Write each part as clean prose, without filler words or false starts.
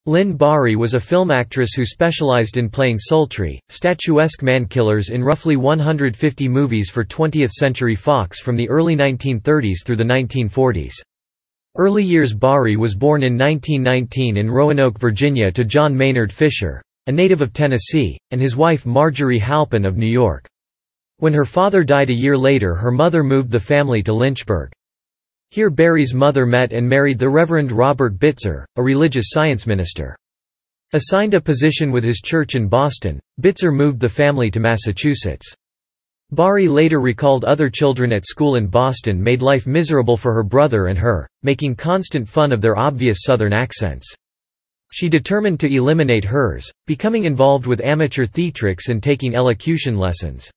Lynn Bari was a film actress who specialized in playing sultry, statuesque man-killers in roughly 150 movies for 20th-century Fox from the early 1930s through the 1940s. Early years. Bari was born in 1919 in Roanoke, Virginia to John Maynard Fisher, a native of Tennessee, and his wife Marjorie Halpen of New York. When her father died a year later, her mother moved the family to Lynchburg. Here Bari's mother met and married the Reverend Robert Bitzer, a religious science minister. Assigned a position with his church in Boston, Bitzer moved the family to Massachusetts. Bari later recalled other children at school in Boston made life miserable for her brother and her, making constant fun of their obvious Southern accents. She determined to eliminate hers, becoming involved with amateur theatrics and taking elocution lessons.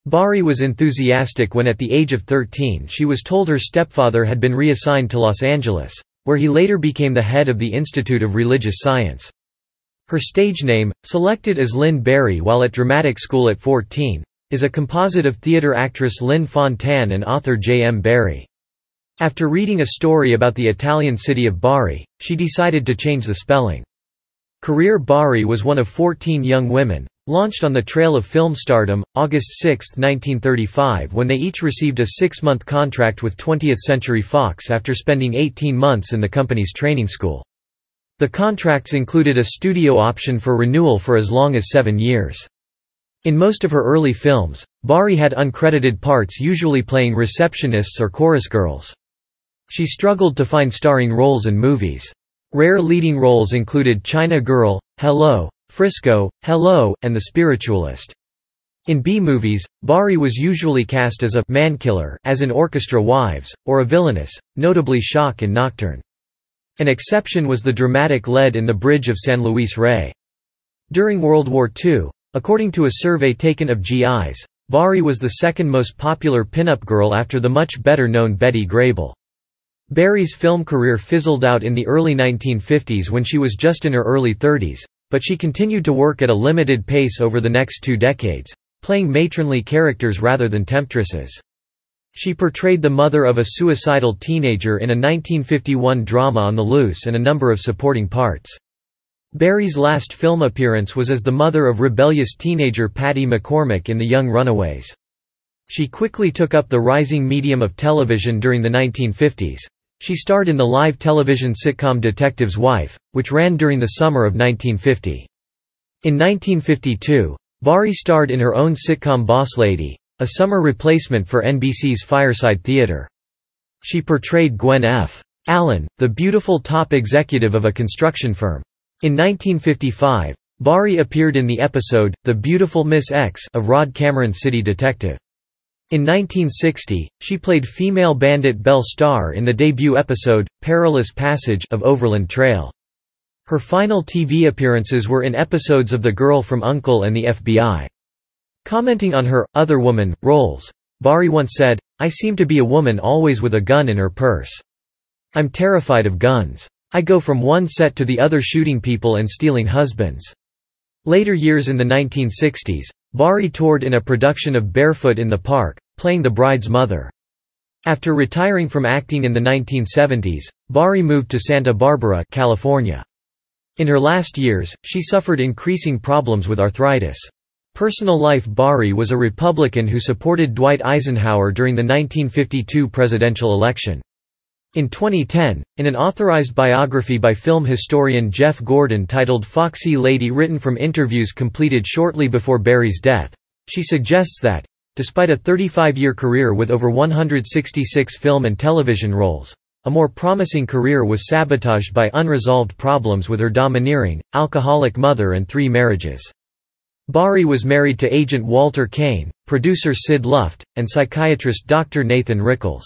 Bari was enthusiastic when at the age of 13 she was told her stepfather had been reassigned to Los Angeles, where he later became the head of the Institute of Religious Science. Her stage name, selected as Lynn Bari while at dramatic school at 14, is a composite of theater actress Lynn Fontanne and author J. M. Bari. After reading a story about the Italian city of Bari, she decided to change the spelling. Career. Bari was one of 14 young women, launched on the trail of film stardom, August 6, 1935, when they each received a 6-month contract with 20th Century Fox after spending 18 months in the company's training school. The contracts included a studio option for renewal for as long as 7 years. In most of her early films, Bari had uncredited parts, usually playing receptionists or chorus girls. She struggled to find starring roles in movies. Rare leading roles included China Girl, Hello, Frisco, Hello, and The Spiritualist. In B-movies, Bari was usually cast as a man-killer, as in Orchestra Wives, or a villainess, notably Shock and Nocturne. An exception was the dramatic lead in The Bridge of San Luis Rey. During World War II, according to a survey taken of GIs, Bari was the second most popular pin-up girl after the much better-known Betty Grable. Bari's film career fizzled out in the early 1950s when she was just in her early 30s, but she continued to work at a limited pace over the next 2 decades, playing matronly characters rather than temptresses. She portrayed the mother of a suicidal teenager in a 1951 drama On the Loose and a number of supporting parts. Bari's last film appearance was as the mother of rebellious teenager Patty McCormick in The Young Runaways. She quickly took up the rising medium of television during the 1950s. She starred in the live television sitcom Detective's Wife, which ran during the summer of 1950. In 1952, Bari starred in her own sitcom Boss Lady, a summer replacement for NBC's Fireside Theater. She portrayed Gwen F. Allen, the beautiful top executive of a construction firm. In 1955, Bari appeared in the episode, The Beautiful Miss X of Rod Cameron's City Detective. In 1960, she played female bandit Belle Starr in the debut episode, Perilous Passage of Overland Trail. Her final TV appearances were in episodes of The Girl from U.N.C.L.E. and the FBI. Commenting on her other woman roles, Bari once said, "I seem to be a woman always with a gun in her purse. I'm terrified of guns. I go from one set to the other shooting people and stealing husbands." Later years. In the 1960s, Bari toured in a production of Barefoot in the Park, playing the bride's mother. After retiring from acting in the 1970s, Bari moved to Santa Barbara, California. In her last years, she suffered increasing problems with arthritis. Personal life. Bari was a Republican who supported Dwight Eisenhower during the 1952 presidential election. In 2010, in an authorized biography by film historian Jeff Gordon titled Foxy Lady, written from interviews completed shortly before Bari's death, she suggests that, despite a 35-year career with over 166 film and television roles, a more promising career was sabotaged by unresolved problems with her domineering, alcoholic mother and 3 marriages. Bari was married to agent Walter Kane, producer Sid Luft, and psychiatrist Dr. Nathan Rickles.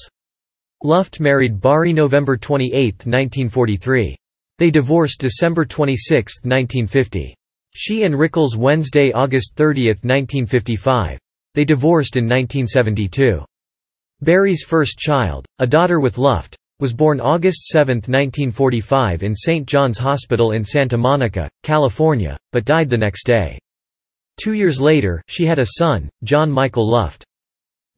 Luft married Bari November 28, 1943. They divorced December 26, 1950. She and Rickles Wednesday, August 30, 1955. They divorced in 1972. Bari's first child, a daughter with Luft, was born August 7, 1945 in St. John's Hospital in Santa Monica, California, but died the next day. 2 years later, she had a son, John Michael Luft.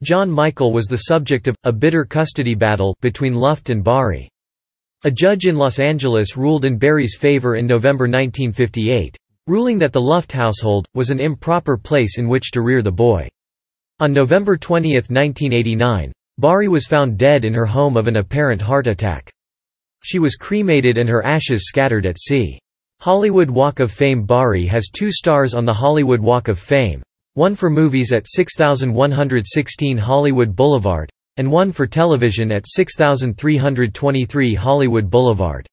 John Michael was the subject of a bitter custody battle between Luft and Bari. A judge in Los Angeles ruled in Bari's favor in November 1958, ruling that the Luft household was an improper place in which to rear the boy. On November 20, 1989, Bari was found dead in her home of an apparent heart attack. She was cremated and her ashes scattered at sea. Hollywood Walk of Fame. Bari has 2 stars on the Hollywood Walk of Fame, one for movies at 6116 Hollywood Boulevard, and one for television at 6323 Hollywood Boulevard.